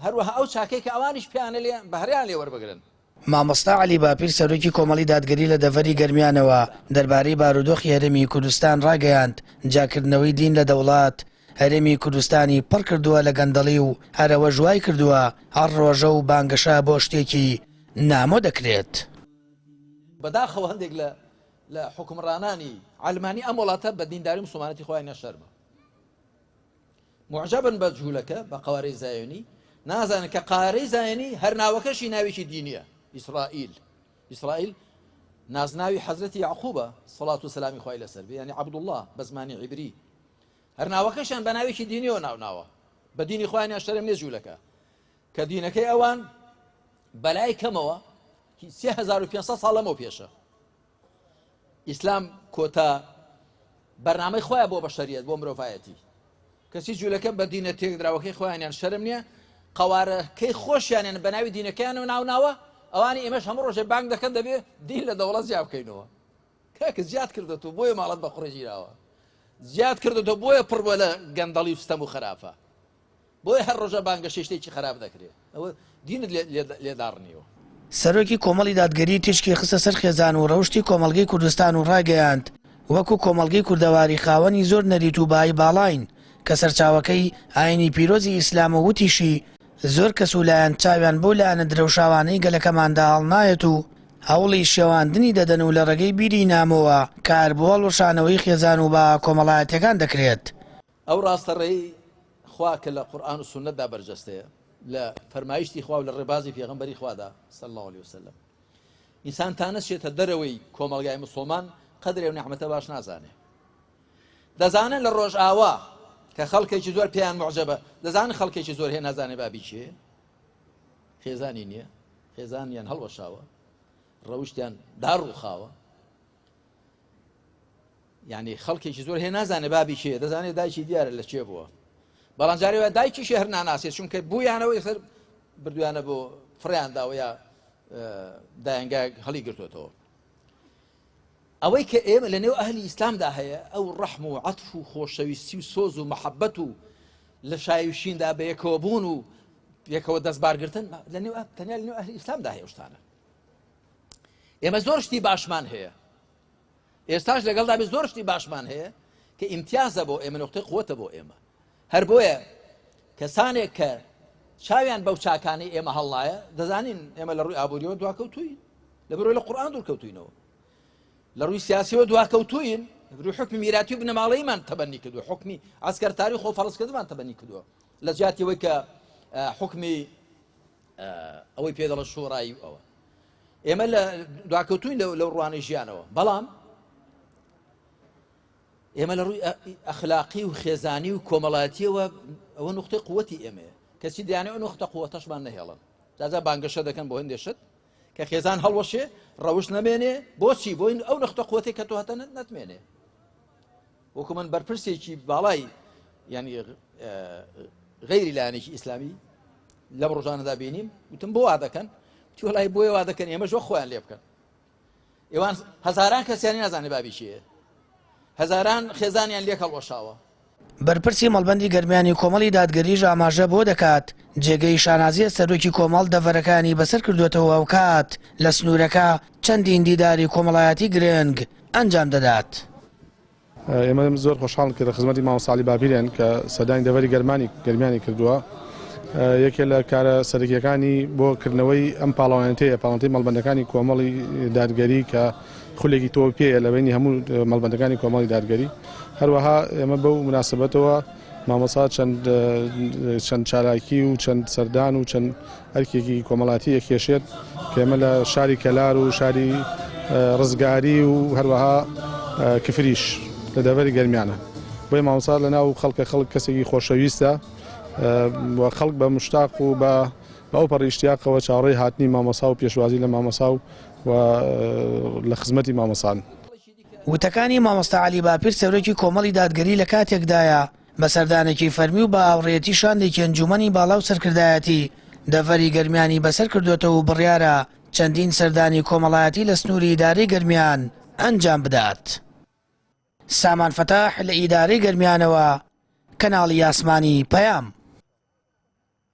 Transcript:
هەروەها ئەو چاکەی کە ئەوانیش پیانە لێ بەهریان لێ وەربگرن. مامۆستا عەلی باپیر سەرۆکی کۆمەڵی دادگەری لە دەڤەری گەرمیانەوە دەربارەی بارودۆخی هەرێمی کوردستان ڕاگەیاند جاکردنەوەی دین لە دەوڵات هەرێمی کوردستانی پڕ کردووە لە گەندەڵی و هەرەوە ژوای کردووە هەر ڕۆژە و بانگەشە بۆ شتێکی نامۆ دەکرێت. بەداخەوە هەندێک لە حکومڕانانی عەلمانی ئەم وڵاتە بە دینداری موسڵمانەتی خۆیان نەشەرمە معجبن بە جوولەکە بە قوارەی زایۆنی نازانن کە قارەی زایۆنی هەر ناوەکەشی ناوێکی دینیە. ئیسرائیل نازناوی حەزرەتی یعقوبە سەڵات و سەلامی خوای لەسەر بێ یعنی عەبدوڵڵاه بە زمانی عیبری هەر ناوەکەشیان بە ناوێکی دینیەوە ناوناوە بە دینی خۆیان شەرم نیە جوولەکە کە دینەکەی ئەوان بەلای کەمەوە 3500 ساڵ لەمەوە پێشە ئیسلام کۆتا بەرنامەی خۆیان بۆ بەشەریەت بۆ مرۆڤایەتی کەسی جوولەکە بە دینە تێکدراوەکەی خۆیانیان شەرم نییە قوارەکەی خۆشیانیان بە ناوی دینەکەیانەوە ناوناوە ئەوانی ئێمەش هەموو ڕۆژێ بانگ دەکەن دەبێ دین لە دەوڵەت زیاد بکەینەوە کاکە زیاد کردەوە بۆیە ماڵەت بە قوڕێژیراوە زیاد کردەوە بۆیە پڕ بۆ لە گەندەڵی و ستەم و خراپە بۆیە هەر ڕۆژە بانگە شتێکی خراپ دەکرێت ئەوە دینت لێداڕنیەوە. سەرۆکی کۆمەڵی دادگەری تیشکی خستە سەر خێزان و ڕەوشی کۆمەڵگەی کوردستان و ڕاگەیاند وەکو کۆمەڵگەی کوردەواری خاوەنی زۆر نەریت و باایی باڵاین کە سەرچاوەکەی ئاینی پیرۆزی ئیسلام و وتیشی زۆر کەس و لایەن چاویان بۆ لایەنە درەوشاوانەی گەلەکەماندا هەڵ نایەت و هەوڵی شێواندنی دەدەن و لە ڕێگەی بیری نامەوە کار بۆ هەڵوەشانەوەی خێزان و بە کۆمەڵایەتەکان دەکرێت. ئەو ڕاستەڕێی خوا کە لە قورئان و سونەتدا بەرجەستەیە لە فەرمایشتی خوا و لە ڕێبازی پێغەمبەری خوادا صلی الله علیه وسلم ئینسان تانەچێتە دەرەوەی کۆمەڵگای مسلمان قەدرێ و نعمەتە باش نازانێ دەزانن لە ڕۆژ ئاوا کە خەڵکێکی زۆر پێیان معجەبە دەزانن خەڵکێکی زۆر هێ نازانێ بابی چیە خێزانی نییە خێزانیان هەڵوەشاوە ڕەوشتیان داڕووخاوە یعنی خەڵکێکی زۆر هێ نازانێ بابی چیە دەزانێت دایکی دیارە لە چێ بووە بەڵام جارێوە دایکیشی هەر ناناسێت چونکە بوویانەوەی سەر بردویانە بۆ فڕیانداوە یا دایانگا هەڵی گرتوێتەوە. ئەوەی کە ئێمە لە نێو ئەهلی ئیسلامدا هەیە ئەو ڕەحم و عەتف و خۆشەویستی و سۆز و مەحەبەت و لە شایوشیندا بە یەکەوە بوون و یەکەوە دەستبارگرتن لە نێو تەنیا لە نێو ئەهلی ئیسلامدا هەیە شتانە. ئێمە زۆر شتی باشمان هەیە ئێستاش لەگەڵدا بێ زۆر شتی باشمان هەیە کە ئیمتیازە بۆ ئێمە نقطەی قووەتە بۆ ئێمە هەر بۆیە کەسانێک کە چاویان بەو چاکانەی ئێمە هەڵنایە دەزانین ئێمە لە ڕووی ئابووریەوە دواکەوتوین لە بەرۆی لە قورئان دوورکەوتوینەوە لە ڕووی سیاسیەوە دواکەوتوین لە بەرۆی حکمی میراتی و بنەماڵەیمان تەبەنی کردووە حکمی عەسکەرتاری و خۆفەڕستکردنمان تەبەنی کردووە لە جیاتیەوەی کە حکمی ئەوەی پێ دەڵێ شوڕایی ئەوە ئێمە لە دواکەوتوین لەو ڕوانەی ژیانەوە بەڵام ئێمە لە ڕووی ئەخلاقی و خێزانی و کۆمەڵایەتیەوە ئەوە نقطەی قووەتی ئێمەیە کەسی دەیانێت ئەو نقطە قووەتەشمان نەهێڵن جا بانگەشە دەکەن بۆ هەندێک شت کە خێزان هەڵوەشێ ڕەوش نەمێنێ بۆچی بۆ ئەو نقطە قووەتێک کە تۆ هەتە نەتمێنێ وەکو من بەرپرسێکی باڵای ینی غەیری لایەنێکی ئیسلامی لەم ڕۆژانەدا بینیم وتم بۆ وا دەکەن وتی وەڵای بۆیە وا دەکەن ئێمە ژۆ خۆیان لێ بکەن ئێوان هەزاران کەسیانی نازانێ بابی چییە هەزاران خێزانیان لێک هەڵوەشاوە. بەرپرسی مەڵبەندی گەرمیانی کۆمەڵی دادگەریش ئاماژە بۆ دەکات جێگەی شانازیە سەرۆکی کۆمەڵ دەڤەرەکانی بەسەر کردوێتەوە ئەو کات لە سنوورەکە چەندین دیداری کۆمەڵایەتی گرنگ ئەنجام دەدات. ئێمە زۆر خۆشحاڵن کە لە خزمەتی مامۆستا عەلی باپیرێن کە سەدانی دەڤەری گەرمیانی کردووە یەکێک لە کارە سەرەکیەکانی بۆکردنەوەی ئەم پاڵەوانەتەیە پاڵەوانەتەی مەڵبەندەکانی کۆمەڵی دادگەری کە خولێکی تۆ پێیە لە بینی هەموو مەڵبەندەکانی کۆمەڵی دادگەری هەروەها ئێمە بەو مناسبەتەوە مامۆستا چەند چالاکی و چەند سەردان و چەند ئەرکێکی کۆمەڵاتی یەکێشێت کە ئێمە لە شاری کەلار و شاری ڕزگاری و هەروەها کفریش لە دەڤەری گەرمیانە بۆیە مامۆستا لەناو خەڵک کەسێکی خۆشەویستە و خەڵک بە مشتاق و بە ئەو پەڕیشتیاقەوە چاوەڕێی هاتنی مامۆستا و پێشوازی لە مامۆستا و لە خزمەتی مامۆستان. وتەکانی مامۆستا عەلی باپیر سەرۆکی کۆمەڵی دادگەری لە کاتێکدایە بە سەردانێکی فەرمی و بە ئاوڕێتی شاندێکی ئەنجومەنی باڵا و سەرکردایەتی دەڤەری گەرمیانی بەسەر کردوێتەوە و بڕیارە چەندین سەردانی کۆمەڵایەتی لە سنووری ئیدارەی گەرمیان ئەنجام بدات. سامان فەتاح لە ئیدارەی گەرمیانەوە کەناڵی یاسمانی پەیام.